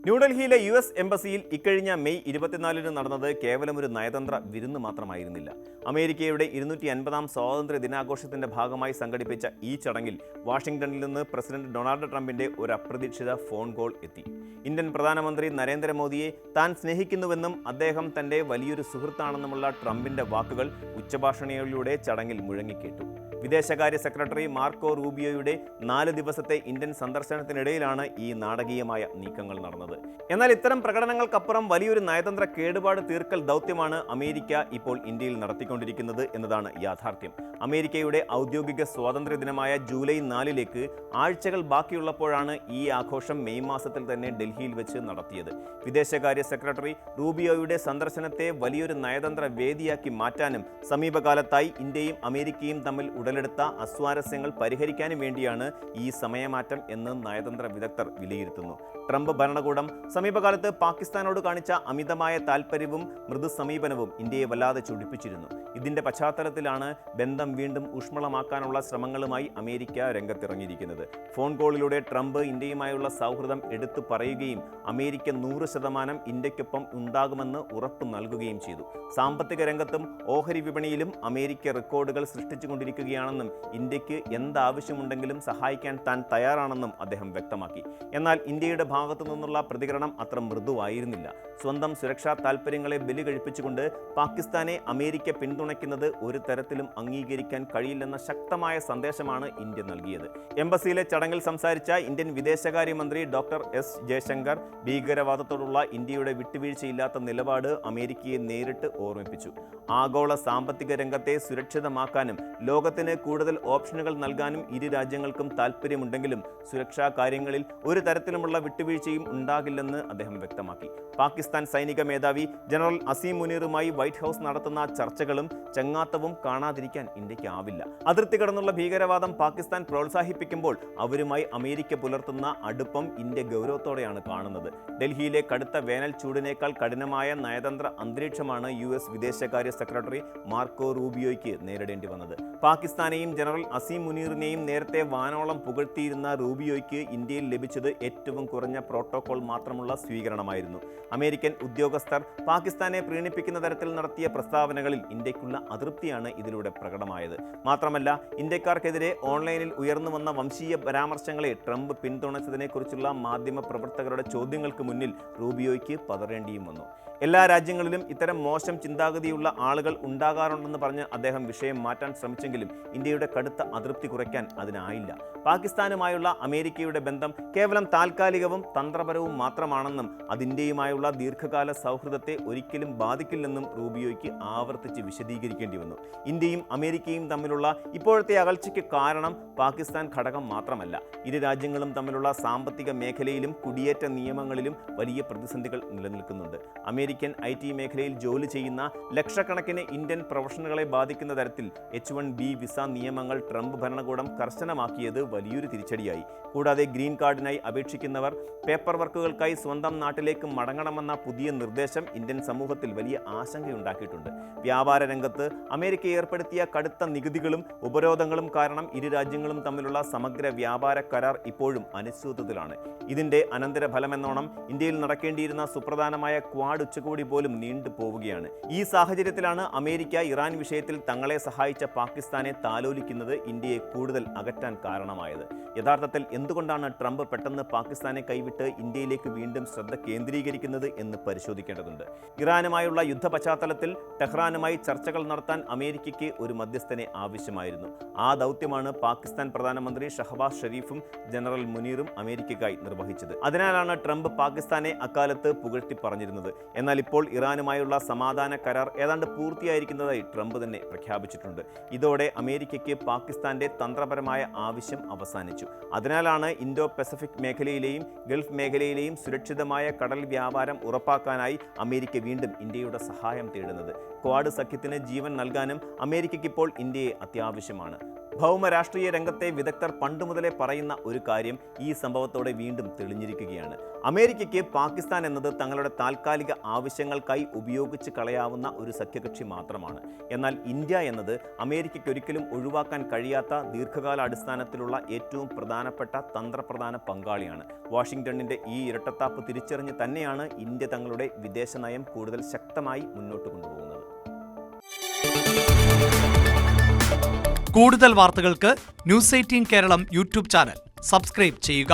ന്യൂഡൽഹിയിലെ US എംബസിയിൽ ഇക്കഴിഞ്ഞ May 24-ന് നടന്നത് കേവലം ഒരു നയതന്ത്ര വിരുന്ന് മാത്രമായിരുന്നില്ല. അമേരിക്കയുടെ 250-ാം സ്വാതന്ത്ര്യ ദിനാഘോഷത്തിന്റെ ഭാഗമായി സംഘടിപ്പിച്ച ഈ ചടങ്ങിൽ വാഷിംഗ്ടണിൽ നിന്ന് പ്രസിഡന്റ് ഡൊണാൾഡ് ട്രംപിന്റെ ഒരു അപ്രതീക്ഷിത ഫോൺ കോൾ എത്തി. ഇന്ത്യൻ പ്രധാനമന്ത്രി നരേന്ദ്രമോദിയെ താൻ സ്നേഹിക്കുന്നുവെന്നും അദ്ദേഹം തന്റെ വലിയൊരു സുഹൃത്താണെന്നുമുള്ള ട്രംപിന്റെ വാക്കുകൾ ഉച്ചഭാഷണികളിലൂടെ ചടങ്ങിൽ മുഴങ്ങിക്കേട്ടു. വിദേശകാര്യ സെക്രട്ടറി മാർക്കോ റൂബിയോയുടെ 4 ദിവസത്തെ ഇന്ത്യൻ സന്ദർശനത്തിനിടയിലാണ് ഈ നാടകീയമായ നീക്കങ്ങൾ നടന്നത്. എന്നാൽ ഇത്തരം പ്രകടനങ്ങൾക്കപ്പുറം വലിയൊരു നയതന്ത്ര കേടുപാട് തീർക്കൽ ദൗത്യമാണ് അമേരിക്ക ഇപ്പോൾ ഇന്ത്യയിൽ നടത്തിക്കൊണ്ടിരിക്കുന്നത് എന്നതാണ് യാഥാർത്ഥ്യം. അമേരിക്കയുടെ ഔദ്യോഗിക സ്വാതന്ത്ര്യ ദിനമായ ജൂലൈ 4-ലേക്ക് ആഴ്ചകൾ ബാക്കിയുള്ളപ്പോഴാണ് ഈ ആഘോഷം മെയ് മാസത്തിൽ തന്നെ ഡൽഹിയിൽ വെച്ച് നടത്തിയത്. വിദേശകാര്യ സെക്രട്ടറി റൂബിയോയുടെ സന്ദർശനത്തെ വലിയൊരു നയതന്ത്ര വേദിയാക്കി മാറ്റാനും സമീപകാലത്തായി ഇന്ത്യയും അമേരിക്കയും തമ്മിൽ ഉടലെടുത്ത അസ്വാരസ്യങ്ങൾ പരിഹരിക്കാനും വേണ്ടിയാണ് ഈ സമയമാറ്റം എന്ന് നയതന്ത്ര വിദഗ്ധർ വിലയിരുത്തുന്നു. ട്രംപ് ഭരണകൂടം സമീപകാലത്ത് പാകിസ്ഥാനോട് കാണിച്ച അമിതമായ താൽപ്പര്യവും മൃദു സമീപനവും ഇന്ത്യയെ വല്ലാതെ ചൊടിപ്പിച്ചിരുന്നു. ഇതിന്റെ പശ്ചാത്തലത്തിലാണ് ബന്ധം വീണ്ടും ഊഷ്മളമാക്കാനുള്ള ശ്രമങ്ങളുമായി അമേരിക്ക രംഗത്തിറങ്ങിയിരിക്കുന്നത്. ഫോൺ കോളിലൂടെ ട്രംപ് ഇന്ത്യയുമായുള്ള സൗഹൃദം എടുത്തു പറയുകയും അമേരിക്ക 100% ഇന്ത്യക്കൊപ്പം ഉണ്ടാകുമെന്ന് ഉറപ്പ് നൽകുകയും ചെയ്തു. സാമ്പത്തിക രംഗത്തും ഓഹരി വിപണിയിലും അമേരിക്ക റെക്കോർഡുകൾ സൃഷ്ടിച്ചുകൊണ്ടിരിക്കുകയാണെന്നും ഇന്ത്യക്ക് എന്താവശ്യമുണ്ടെങ്കിലും സഹായിക്കാൻ താൻ തയ്യാറാണെന്നും അദ്ദേഹം വ്യക്തമാക്കി. എന്നാൽ ഇന്ത്യയുടെ ഭാഗത്തു നിന്നുള്ള പ്രതികരണം അത്ര മൃദുവായിരുന്നില്ല. സ്വന്തം സുരക്ഷാ താൽപ്പര്യങ്ങളെ ബലി കഴിപ്പിച്ചുകൊണ്ട് പാകിസ്ഥാനെ അമേരിക്ക പിന്തുണയ്ക്കുന്നത് ഒരു തരത്തിലും അംഗീകരിക്കാൻ കഴിയില്ലെന്ന ശക്തമായ സന്ദേശമാണ് ഇന്ത്യ നൽകിയത്. എംബസിയിലെ ചടങ്ങിൽ സംസാരിച്ച ഇന്ത്യൻ വിദേശകാര്യമന്ത്രി ഡോക്ടർ S. ജയശങ്കർ ഭീകരവാദത്തോടുള്ള ഇന്ത്യയുടെ വിട്ടുവീഴ്ചയില്ലാത്ത നിലപാട് അമേരിക്കയെ നേരിട്ട് ഓർമ്മിപ്പിച്ചു. ആഗോള സാമ്പത്തിക രംഗത്തെ സുരക്ഷിതമാക്കാനും ലോകത്തിന് കൂടുതൽ ഓപ്ഷനുകൾ നൽകാനും ഇരു രാജ്യങ്ങൾക്കും താൽപ്പര്യമുണ്ടെങ്കിലും സുരക്ഷാ കാര്യങ്ങളിൽ ഒരു തരത്തിലുമുള്ള വിട്ടുവീഴ്ചയും ഉണ്ടാകില്ലെന്ന് അദ്ദേഹം വ്യക്തമാക്കി. പാകിസ്ഥാൻ സൈനിക മേധാവി ജനറൽ അസീം മുനീറുമായി വൈറ്റ് ഹൗസ് നടത്തുന്ന ചർച്ചകളും ചങ്ങാത്തവും കാണാതിരിക്കാൻ ഇന്ത്യക്കാവില്ല. അതിർത്തി കടന്നുള്ള ഭീകരവാദം പാകിസ്ഥാൻ പ്രോത്സാഹിപ്പിക്കുമ്പോൾ അവരുമായി അമേരിക്ക പുലർത്തുന്ന അടുപ്പം ഇന്ത്യ ഗൗരവത്തോടെയാണ് കാണുന്നത്. ഡൽഹിയിലെ കടുത്ത വേനൽ ചൂടിനേക്കാൾ കഠിനമായ നയതന്ത്ര അന്തരീക്ഷമാണ് US വിദേശകാര്യ സെക്രട്ടറി മാർക്കോ റൂബിയോയ്ക്ക് നേരിടേണ്ടി വന്നത്. പാകിസ്ഥാനെയും ജനറൽ അസീം മുനീറിനെയും നേരത്തെ വാനോളം പുകഴ്ത്തിയിരുന്ന റൂബിയോയ്ക്ക് ഇന്ത്യയിൽ ലഭിച്ചത് ഏറ്റവും കുറഞ്ഞ പ്രോട്ടോകോൾ മാത്രമുള്ള സ്വീകരണമായിരുന്നു. അമേരിക്കൻ ഉദ്യോഗസ്ഥർ പാകിസ്ഥാനെ പ്രീണിപ്പിക്കുന്ന തരത്തിൽ നടത്തിയ പ്രസ്താവനകളിൽ ഇന്ത്യക്കുള്ള അതൃപ്തിയാണ് ഇതിലൂടെ പ്രകടമായത്. മാത്രമല്ല, ഇന്ത്യക്കാർക്കെതിരെ ഓൺലൈനിൽ ഉയർന്നു വന്ന വംശീയ പരാമർശങ്ങളെ ട്രംപ് പിന്തുണച്ചതിനെക്കുറിച്ചുള്ള മാധ്യമ പ്രവർത്തകരുടെ ചോദ്യങ്ങൾക്ക് മുന്നിൽ റൂബിയോയ്ക്ക് പതറേണ്ടിയും വന്നു. എല്ലാ രാജ്യങ്ങളിലും ഇത്തരം മോശം ചിന്താഗതിയുള്ള ആളുകൾ ഉണ്ടാകാറുണ്ടെന്ന് പറഞ്ഞ് അദ്ദേഹം വിഷയം മാറ്റാൻ ശ്രമിച്ചെങ്കിലും ഇന്ത്യയുടെ കടുത്ത അതൃപ്തി കുറയ്ക്കാൻ അതിനായില്ല. പാകിസ്ഥാനുമായുള്ള അമേരിക്കയുടെ ബന്ധം കേവലം താൽക്കാലികവും തന്ത്രപരവും മാത്രമാണെന്നും അത് ഇന്ത്യയുമായുള്ള ദീർഘകാല സൗഹൃദത്തെ ഒരിക്കലും ബാധിക്കില്ലെന്നും റൂബിയോയ്ക്ക് ആവർത്തിച്ച് വിശദീകരിക്കേണ്ടി വന്നു. ഇന്ത്യയും അമേരിക്കയും തമ്മിലുള്ള ഇപ്പോഴത്തെ അകൽച്ചയ്ക്ക് കാരണം പാകിസ്ഥാൻ ഘടകം മാത്രമല്ല. ഇരു രാജ്യങ്ങളും തമ്മിലുള്ള സാമ്പത്തിക മേഖലയിലും കുടിയേറ്റ നിയമങ്ങളിലും വലിയ പ്രതിസന്ധികൾ നിലനിൽക്കുന്നുണ്ട്. അമേരിക്കൻ IT മേഖലയിൽ ജോലി ചെയ്യുന്ന ലക്ഷക്കണക്കിന് ഇന്ത്യൻ പ്രൊഫഷണലുകളെ ബാധിക്കുന്ന തരത്തിൽ H-1B വിസ നിയമങ്ങൾ ട്രംപ് ഭരണകൂടം കർശനമാക്കിയത് വലിയൊരു തിരിച്ചടിയായി. കൂടാതെ ഗ്രീൻ കാർഡിനായി അപേക്ഷിക്കുന്നവർ പേപ്പർ വർക്കുകൾക്കായി സ്വന്തം നാട്ടിലേക്ക് മടങ്ങണമെന്ന പുതിയ നിർദ്ദേശം ഇന്ത്യൻ സമൂഹത്തിൽ വലിയ ആശങ്കയുണ്ടാക്കിയിട്ടുണ്ട്. വ്യാപാര രംഗത്ത് അമേരിക്ക ഏർപ്പെടുത്തിയ കടുത്ത നികുതികളും ഉപരോധങ്ങളും കാരണം ഇരു രാജ്യങ്ങളും തമ്മിലുള്ള സമഗ്ര വ്യാപാര കരാർ ഇപ്പോഴും അനിശ്ചിതത്വത്തിലാണ്. ഇതിന്റെ അനന്തരഫലമെന്നോണം ഇന്ത്യയിൽ നടക്കേണ്ടിയിരുന്ന സുപ്രധാനമായ ക്വാഡ് ഉച്ചകോടി പോലും നീണ്ടു പോവുകയാണ്. ഈ സാഹചര്യത്തിലാണ് അമേരിക്ക ഇറാൻ വിഷയത്തിൽ തങ്ങളെ സഹായിച്ച പാകിസ്ഥാനെ താലോലിക്കുന്നത് ഇന്ത്യയെ കൂടുതൽ അകറ്റാൻ കാരണമായത്. യഥാർത്ഥത്തിൽ എന്തുകൊണ്ടാണ് ട്രംപ് പെട്ടെന്ന് പാകിസ്ഥാനെ കൈവിട്ട് ഇന്ത്യയിലേക്ക് വീണ്ടും ശ്രദ്ധ കേന്ദ്രീകരിക്കുന്നത് എന്ന് പരിശോധിക്കേണ്ടതുണ്ട്. ഇറാനുമായുള്ള യുദ്ധ പശ്ചാത്തലത്തിൽ ടെഹ്റാനുമായി ചർച്ചകൾ നടത്താൻ അമേരിക്കയ്ക്ക് ഒരു മധ്യസ്ഥനെ ആവശ്യമായിരുന്നു. ആ ദൗത്യമാണ് പാകിസ്ഥാൻ പ്രധാനമന്ത്രി ഷഹബാസ് ഷെരീഫും ജനറൽ മുനീറും അമേരിക്കയ്ക്കായി നിർവഹിച്ചത്. അതിനാലാണ് ട്രംപ് പാകിസ്ഥാനെ അക്കാലത്ത് പുകഴ്ത്തി പറഞ്ഞിരുന്നത്. എന്നാൽ ഇപ്പോൾ ഇറാനുമായുള്ള സമാധാന കരാർ ഏതാണ്ട് പൂർത്തിയായിരിക്കുന്നതായി ട്രംപ് തന്നെ പ്രഖ്യാപിച്ചിട്ടുണ്ട്. ഇതോടെ അമേരിക്കയ്ക്ക് പാകിസ്ഥാന്റെ തന്ത്രപരമായ ആവശ്യം അവസാനിച്ചു. അതിനാലാണ് ഇൻഡോ പസഫിക് മേഖലയിലെയും ഗൾഫ് മേഖലയിലെയും സുരക്ഷിതമായ കടൽ വ്യാപാരം ഉറപ്പാക്കാനായി അമേരിക്ക വീണ്ടും ഇന്ത്യയുടെ സഹായം തേടുന്നത്. ക്വാഡ് സഖ്യത്തിന് ജീവൻ നൽകാനും അമേരിക്കയ്ക്കിപ്പോൾ ഇന്ത്യയെ അത്യാവശ്യമാണ്. ഭൗമരാഷ്ട്രീയ രംഗത്തെ വിദഗ്ധർ പണ്ടുമുതലേ പറയുന്ന ഒരു കാര്യം ഈ സംഭവത്തോടെ വീണ്ടും തെളിഞ്ഞിരിക്കുകയാണ്. അമേരിക്കയ്ക്ക് പാകിസ്ഥാൻ എന്നത് തങ്ങളുടെ താൽക്കാലിക ആവശ്യങ്ങൾക്കായി ഉപയോഗിച്ച് കളയാവുന്ന ഒരു സഖ്യകക്ഷി മാത്രമാണ്. എന്നാൽ ഇന്ത്യ എന്നത് അമേരിക്കയ്ക്ക് ഒരിക്കലും ഒഴിവാക്കാൻ കഴിയാത്ത ദീർഘകാലാടിസ്ഥാനത്തിലുള്ള ഏറ്റവും പ്രധാനപ്പെട്ട തന്ത്രപ്രധാന പങ്കാളിയാണ്. വാഷിംഗ്ടണിന്റെ ഈ ഇരട്ടത്താപ്പ് തിരിച്ചറിഞ്ഞ് തന്നെയാണ് ഇന്ത്യ തങ്ങളുടെ വിദേശ നയം കൂടുതൽ ശക്തമായി മുന്നോട്ട് കൊണ്ടുപോകുന്നത്. കൂടുതൽ വാർത്തകൾക്ക് news 18 Keralam YouTube channel subscribe ചെയ്യുക.